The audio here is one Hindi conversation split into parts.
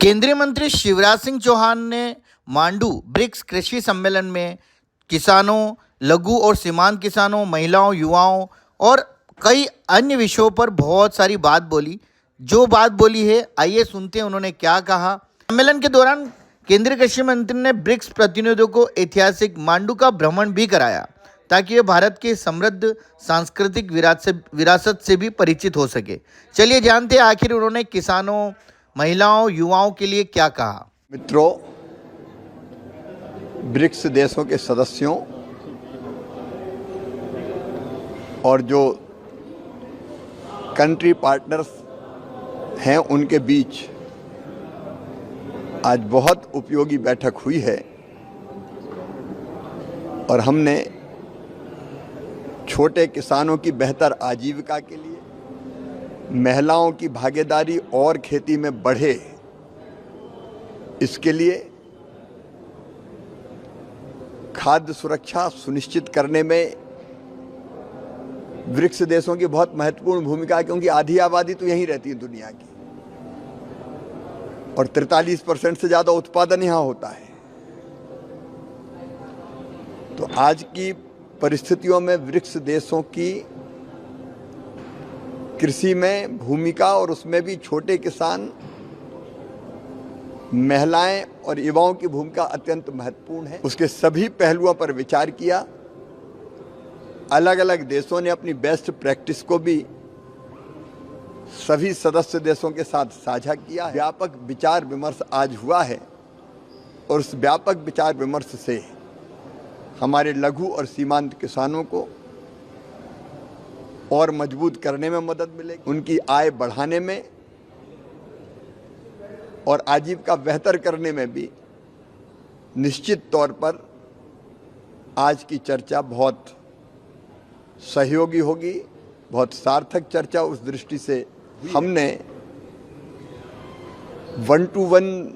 केंद्रीय मंत्री शिवराज सिंह चौहान ने मांडू ब्रिक्स कृषि सम्मेलन में किसानों, लघु और सीमांत किसानों, महिलाओं, युवाओं और कई अन्य विषयों पर बहुत सारी बात बोली। जो बात बोली है, आइए सुनते हैं उन्होंने क्या कहा। सम्मेलन के दौरान केंद्रीय कृषि मंत्री ने ब्रिक्स प्रतिनिधियों को ऐतिहासिक मांडू का भ्रमण भी कराया ताकि वे भारत की समृद्ध सांस्कृतिक विरासत से भी परिचित हो सके। चलिए जानते हैं आखिर उन्होंने किसानों, महिलाओं, युवाओं के लिए क्या कहा। मित्रों, ब्रिक्स देशों के सदस्यों और जो कंट्री पार्टनर्स हैं उनके बीच आज बहुत उपयोगी बैठक हुई है और हमने छोटे किसानों की बेहतर आजीविका के लिए, महिलाओं की भागीदारी और खेती में बढ़े, इसके लिए खाद्य सुरक्षा सुनिश्चित करने में ब्रिक्स देशों की बहुत महत्वपूर्ण भूमिका है, क्योंकि आधी आबादी तो यहीं रहती है दुनिया की और 43% से ज़्यादा उत्पादन यहाँ होता है। तो आज की परिस्थितियों में ब्रिक्स देशों की कृषि में भूमिका और उसमें भी छोटे किसान, महिलाएं और युवाओं की भूमिका अत्यंत महत्वपूर्ण है। उसके सभी पहलुओं पर विचार किया। अलग अलग देशों ने अपनी बेस्ट प्रैक्टिस को भी सभी सदस्य देशों के साथ साझा किया है। व्यापक विचार विमर्श आज हुआ है और उस व्यापक विचार विमर्श से हमारे लघु और सीमांत किसानों को और मजबूत करने में मदद मिलेगी, उनकी आय बढ़ाने में और आजीविका बेहतर करने में भी निश्चित तौर पर आज की चर्चा बहुत सहयोगी होगी, बहुत सार्थक चर्चा। उस दृष्टि से हमने 1-to-1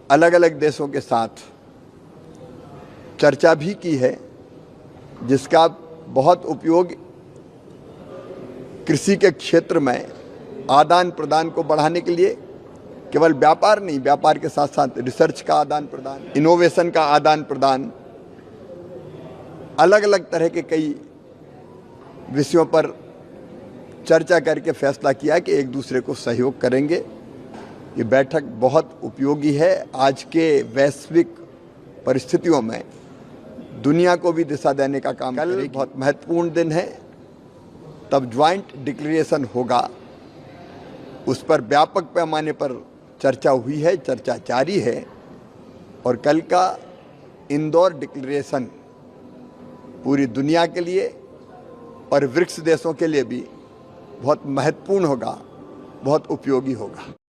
अलग अलग देशों के साथ चर्चा भी की है, जिसका बहुत उपयोग कृषि के क्षेत्र में आदान प्रदान को बढ़ाने के लिए, केवल व्यापार नहीं, व्यापार के साथ साथ रिसर्च का आदान प्रदान, इनोवेशन का आदान प्रदान, अलग अलग तरह के कई विषयों पर चर्चा करके फैसला किया कि एक दूसरे को सहयोग करेंगे। ये बैठक बहुत उपयोगी है। आज के वैश्विक परिस्थितियों में दुनिया को भी दिशा देने का काम करेगी। बहुत महत्वपूर्ण दिन है, तब ज्वाइंट डिक्लेरेशन होगा, उस पर व्यापक पैमाने पर चर्चा हुई है, चर्चा जारी है और कल का इंदौर डिक्लेरेशन पूरी दुनिया के लिए और ब्रिक्स देशों के लिए भी बहुत महत्वपूर्ण होगा, बहुत उपयोगी होगा।